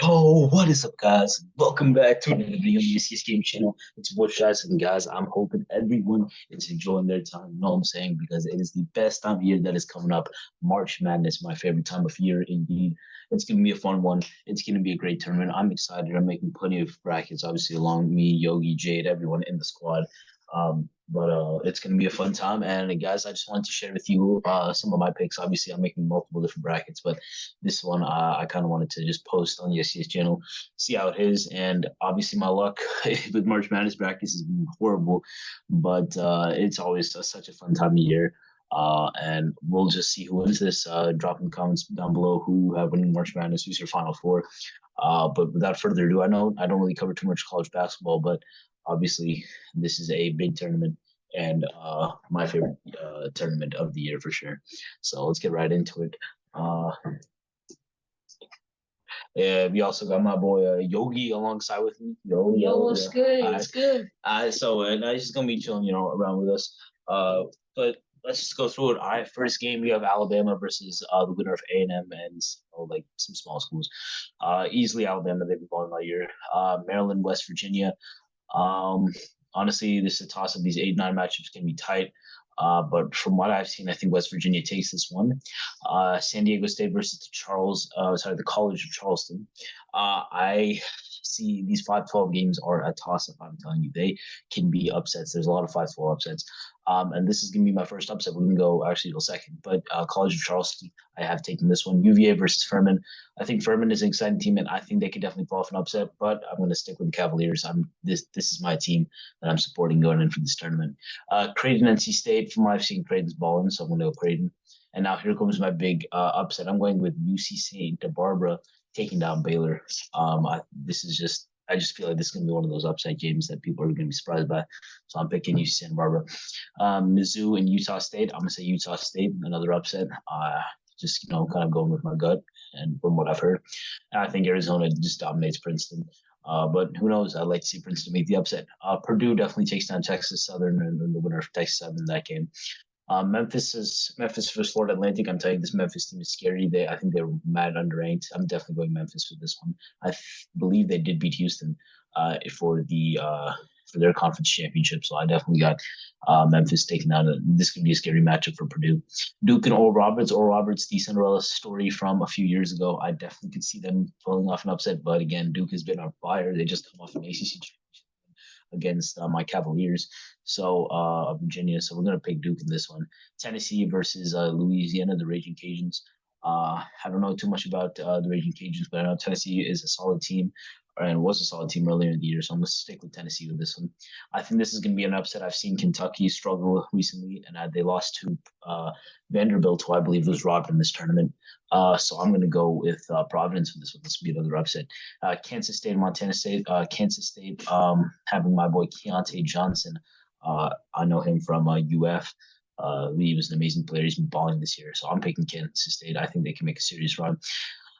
Yo, what is up, guys? Welcome back to another video on the UCS Game channel. It's your boy Shaz, and guys, I'm hoping everyone is enjoying their time. You know what I'm saying? Because it is the best time of year that is coming up. March Madness, my favorite time of year, indeed. It's gonna be a fun one. It's gonna be a great tournament. I'm excited. I'm making plenty of brackets, obviously, along with me, Yogi, Jade, everyone in the squad. But it's gonna be a fun time. And guys, I just wanted to share with you some of my picks. Obviously, I'm making multiple different brackets, but this one I kind of wanted to just post on the SCS channel, see how it is. And obviously, my luck with March Madness brackets has been horrible, but it's always such a fun time of year. And we'll just see who wins this. Drop in the comments down below who have winning March Madness, who's your Final Four. But without further ado, I know I don't really cover too much college basketball, but obviously this is a big tournament and my favorite tournament of the year for sure. So let's get right into it. Yeah, we also got my boy Yogi alongside with me. Yo, what's good? What's good? And he's just gonna be chilling, around with us. But let's just go through it. All right, first game we have Alabama versus the winner of A&M and like some small schools. Easily Alabama, they've been balling all year. Maryland, West Virginia. Um, Honestly, this is a toss of these 8-9 matchups can be tight. But from what I've seen, I think West Virginia takes this one. San Diego State versus the College of Charleston. I see these 5-12 games are a toss up. I'm telling you, they can be upsets. There's a lot of 5-12 upsets. And this is going to be my first upset. We're going to go actually to second. But College of Charleston, I have taken this one. UVA versus Furman. I think Furman is an exciting team, and I think they could definitely pull off an upset. But I'm going to stick with the Cavaliers. This is my team that I'm supporting going in for this tournament. Creighton, NC State. From what I've seen, Creighton's balling, so I'm going to go Creighton. And now here comes my big upset. I'm going with UC Santa Barbara taking down Baylor. I just feel like this is going to be one of those upset games that people are going to be surprised by. So I'm picking UC Santa Barbara. Mizzou and Utah State. I'm going to say Utah State, another upset. Just kind of going with my gut and from what I've heard. And I think Arizona just dominates Princeton. But who knows? I'd like to see Princeton make the upset. Purdue definitely takes down Texas Southern and the winner of Texas Southern in that game. Memphis versus Florida Atlantic. I'm telling you, this Memphis team is scary. I think they're mad underranked. I'm definitely going Memphis for this one. Believe they did beat Houston for their conference championship. So I definitely got Memphis taking down. This could be a scary matchup for Purdue. Duke and Oral Roberts. Oral Roberts, the Cinderella story from a few years ago. I definitely could see them pulling off an upset. But again, Duke has been on fire. They just come off an ACC championship against my Cavaliers. Virginia. So we're gonna pick Duke in this one. Tennessee versus Louisiana, the Raging Cajuns. I don't know too much about the Raging Cajuns, but I know Tennessee is a solid team and was a solid team earlier in the year. So I'm going to stick with Tennessee with this one. I think this is going to be an upset. I've seen Kentucky struggle recently, and they lost to Vanderbilt, who I believe was robbed in this tournament. So I'm going to go with Providence for this one. This will be another upset. Kansas State, Montana State. Kansas State having my boy Keontae Johnson. I know him from UF. He was an amazing player. He's been balling this year. So I'm picking Kansas State. I think they can make a serious run.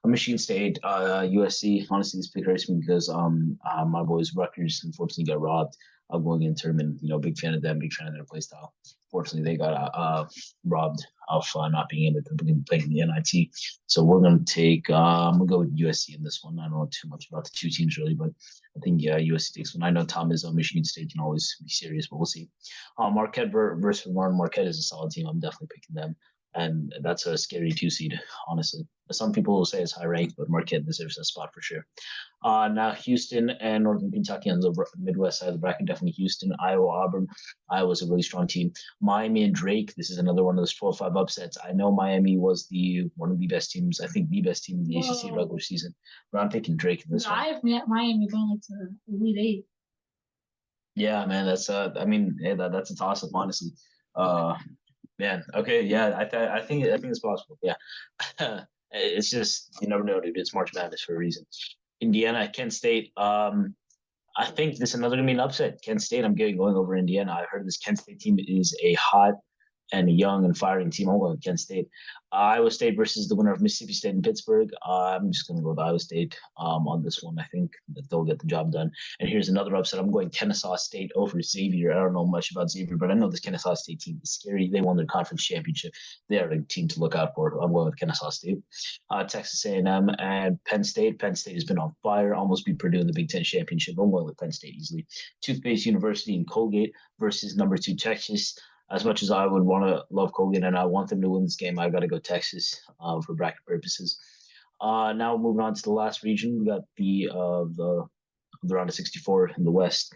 Michigan State, USC. Honestly, this pick hurts me because my boys Rutgers unfortunately got robbed of going into tournament. Big fan of them, big fan of their play style. Fortunately, they got robbed of not being able to play in the NIT. So we're gonna take. I'm gonna go with USC in this one. I don't know too much about the two teams really, but I think USC takes one. I know Tom is Michigan State can always be serious, but we'll see. Marquette versus Vermont. Marquette is a solid team. I'm definitely picking them, and that's a scary 2 seed, honestly. Some people will say it's high ranked, but Marquette deserves that spot for sure. Now Houston and Northern Kentucky on the Midwest side of the bracket, definitely Houston, Iowa, Auburn. Iowa's a really strong team. Miami and Drake, this is another one of those 12-5 upsets. I know Miami was one of the best teams, I think the best team in the ACC regular season, but I'm picking Drake in this one. I have Miami going like to Elite Eight. Yeah, man, that's a toss up, honestly. Uh, Man, okay, yeah, I think it's possible. Yeah, it's just you never know, dude. It's March Madness for a reason. Indiana, Kent State. I think this is another gonna be an upset. Kent State, I'm going over Indiana. I heard this Kent State team is a hot and a young and firing team. I'm going with Kent State. Iowa State versus the winner of Mississippi State and Pittsburgh. I'm just going to go with Iowa State on this one. I think that they'll get the job done. And here's another upset. I'm going Kennesaw State over Xavier. I don't know much about Xavier, but I know this Kennesaw State team is scary. They won their conference championship. They are a team to look out for. I'm going with Kennesaw State. Texas A&M and Penn State. Penn State has been on fire. Almost beat Purdue in the Big Ten championship. I'm going with Penn State easily. Toothpaste University and Colgate versus number 2 Texas. As much as I would want to love Colgate and I want them to win this game, I got to go Texas for bracket purposes. Now moving on to the last region, we got the round of 64 in the West.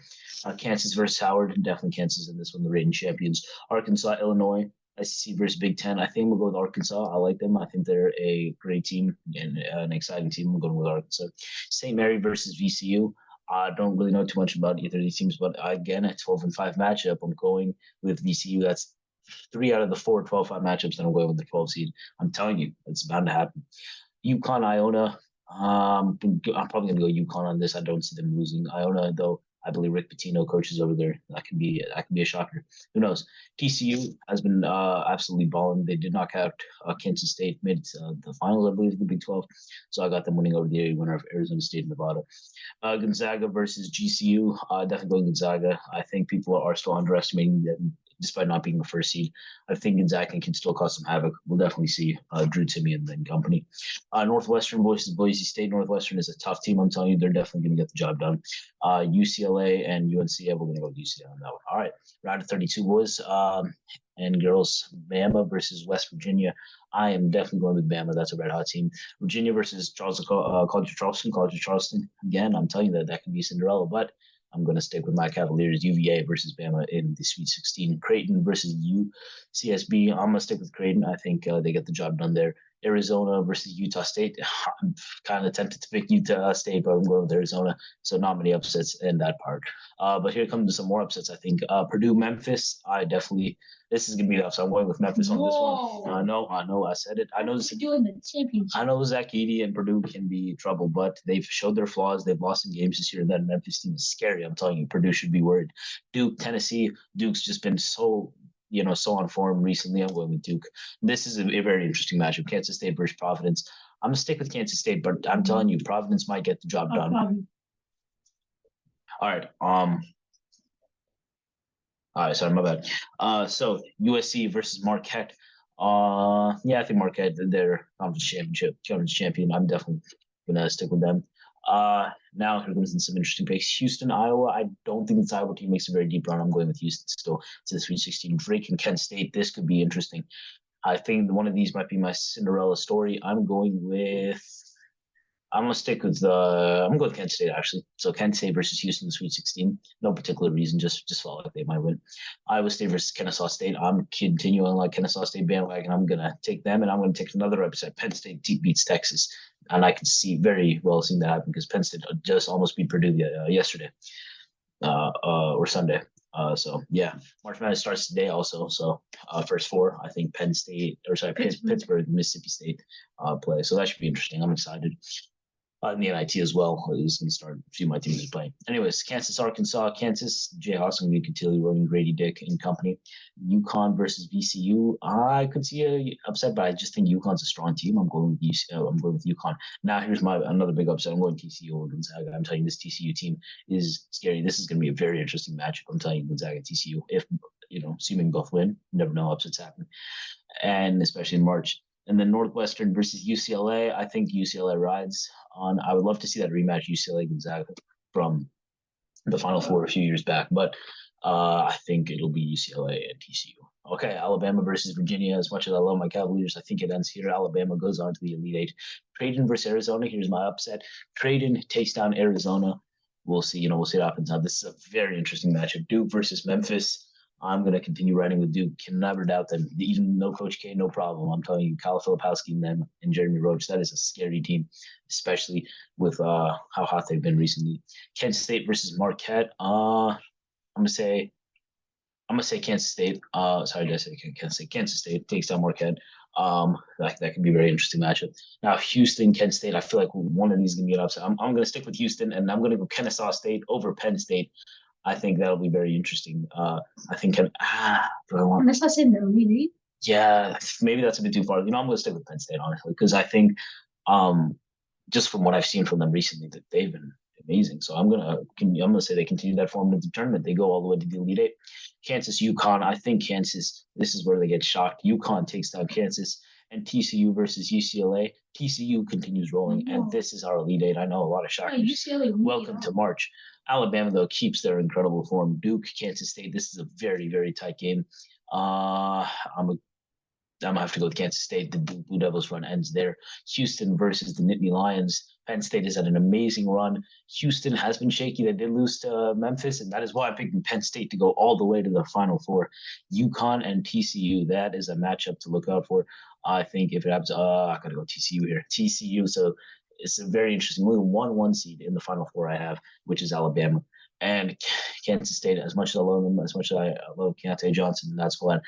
Kansas versus Howard, definitely Kansas in this one, the reigning champions. Arkansas, Illinois, SEC versus Big Ten. I think we'll go with Arkansas. I like them. I think they're a great team and an exciting team. I'm going with Arkansas. St. Mary versus VCU. I don't really know too much about either of these teams, but again, a 12-5 matchup. I'm going with VCU. That's 3 out of the 4 12-5 matchups that I'm going with the 12 seed. I'm telling you, it's bound to happen. UConn, Iona. I'm probably going to go UConn on this. I don't see them losing. Iona, though, I believe Rick Pitino coaches over there. That can be a shocker. Who knows? TCU has been absolutely balling. They did knock out Kansas State, made the finals, I believe, of the Big 12. So I got them winning over the winner of Arizona State and Nevada. Gonzaga versus GCU. Definitely going Gonzaga. I think people are still underestimating them despite not being the first seed. I think Gonzaga can still cause some havoc. We'll definitely see Drew Timme and company. Northwestern versus Boise State. Northwestern is a tough team. I'm telling you, they're definitely going to get the job done. UCLA and UNC, we're going to go with UCLA on that one. All right, round of 32, boys and girls. Bama versus West Virginia. I am definitely going with Bama. That's a red hot team. Virginia versus College of Charleston. Again, I'm telling you that can be Cinderella, but I'm going to stick with my Cavaliers. UVA versus Bama in the Sweet 16. Creighton versus UCSB. I'm going to stick with Creighton. I think they get the job done there. Arizona versus Utah State. I'm kind of tempted to pick Utah State, but I'm going with Arizona. So not many upsets in that part. But here comes some more upsets, I think. Purdue, Memphis. This is gonna be tough. So I'm going with Memphis on this one. I know. I said it. I know. Doing the championship. I know Zach Edey and Purdue can be trouble, but they've showed their flaws. They've lost some games this year. That Memphis team is scary. I'm telling you, Purdue should be worried. Duke, Tennessee. Duke's just been so on form recently. I'm going with Duke. This is a very interesting matchup. Kansas State versus Providence. I'm gonna stick with Kansas State, but I'm telling you, Providence might get the job done. All right. All right, sorry, my bad. So USC versus Marquette. I think Marquette, they're conference champion. I'm definitely gonna stick with them. Now here comes in some interesting picks. Houston, Iowa. I don't think this Iowa team makes a very deep run. I'm going with Houston still to the Sweet 16. Drake and Kent State. This could be interesting. I think one of these might be my Cinderella story. I'm going to stick with I'm going with Kent State actually. So Kent State versus Houston, Sweet 16. No particular reason, just felt like they might win. Iowa State versus Kennesaw State. I'm continuing like Kennesaw State bandwagon. I'm gonna take them, and I'm gonna take another upset. Penn State beats Texas, and I can see very well seeing that happen because Penn State just almost beat Purdue yesterday, or Sunday. So yeah, March Madness starts today also. So first 4, I think Pittsburgh, Mississippi State play. So that should be interesting. I'm excited. In the NIT as well. Is going to start. A few of my teams are playing. Anyways, Kansas, Arkansas, Kansas, Jay Haas and Tilly, William Grady Dick and company. UConn versus VCU. I could see a upset, but I just think UConn's a strong team. I'm going with UConn. Now here's another big upset. I'm going TCU over Gonzaga. I'm telling you, this TCU team is scary. This is going to be a very interesting matchup. I'm telling you, Gonzaga TCU. If assuming both win, never know upsets happen, and especially in March. And then Northwestern versus UCLA. I think UCLA rides on. I would love to see that rematch UCLA Gonzaga from the Final Four a few years back, but I think it'll be UCLA and TCU. Okay, Alabama versus Virginia. As much as I love my Cavaliers, I think it ends here. Alabama goes on to the Elite Eight. Creighton versus Arizona. Here's my upset. Creighton takes down Arizona. We'll see. We'll see what happens. Now, this is a very interesting matchup. Duke versus Memphis. I'm going to continue riding with Duke. Can never doubt them. Even no Coach K, no problem. I'm telling you, Kyle Filipowski and them and Jeremy Roach, that is a scary team, especially with how hot they've been recently. Kent State versus Marquette. I'm gonna say Kansas State. Sorry, did I say Kansas State? Kansas State takes down Marquette. That could be a very interesting matchup. Now, Houston, Kent State. I feel like one of these is gonna be an upset. I'm gonna stick with Houston, and I'm gonna go Kennesaw State over Penn State. I think that'll be very interesting. I think do I want? Unless I said the Elite Eight. Yeah, maybe that's a bit too far. I'm going to stick with Penn State honestly because I think um, just from what I've seen from them recently, that they've been amazing. So I'm gonna say they continue that form into the tournament. They go all the way to the Elite Eight. Kansas, UConn. I think Kansas. This is where they get shocked. UConn takes down Kansas, and TCU versus UCLA. TCU continues rolling, and this is our Elite Eight. I know a lot of shockers. UCLA. Welcome to March. Alabama though keeps their incredible form. Duke, Kansas State. This is a very tight game. I'm gonna have to go with Kansas State. The Blue Devils run ends there. Houston versus the Nittany Lions. Penn State has had an amazing run. Houston has been shaky. They did lose to Memphis, and that is why I'm picking Penn State to go all the way to the Final Four. UConn and TCU. That is a matchup to look out for. I think if it happens, I gotta go TCU here. TCU. So it's a very interesting. Only 1-1 seed in the Final Four I have, which is Alabama. And Kansas State, as much as I love them, as much as I love Keontae Johnson and that squad,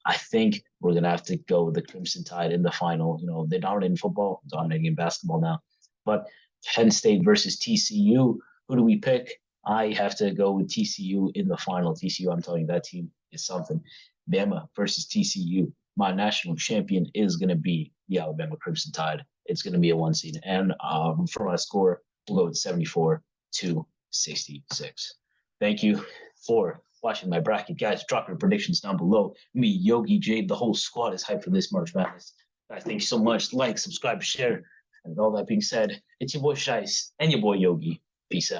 I think we're going to have to go with the Crimson Tide in the final. You know, they're dominating football, dominating in basketball now. But Penn State versus TCU, who do we pick? I have to go with TCU in the final. TCU, I'm telling you, that team is something. Bama versus TCU. My national champion is going to be the Alabama Crimson Tide. It's going to be a 1 seed. And for my score, we'll go with 74-66. Thank you for watching my bracket. Guys, drop your predictions down below. Me, Yogi, Jade, the whole squad is hyped for this March Madness. Guys, thank you so much. Like, subscribe, share. And with all that being said, it's your boy Shice and your boy Yogi. Peace out.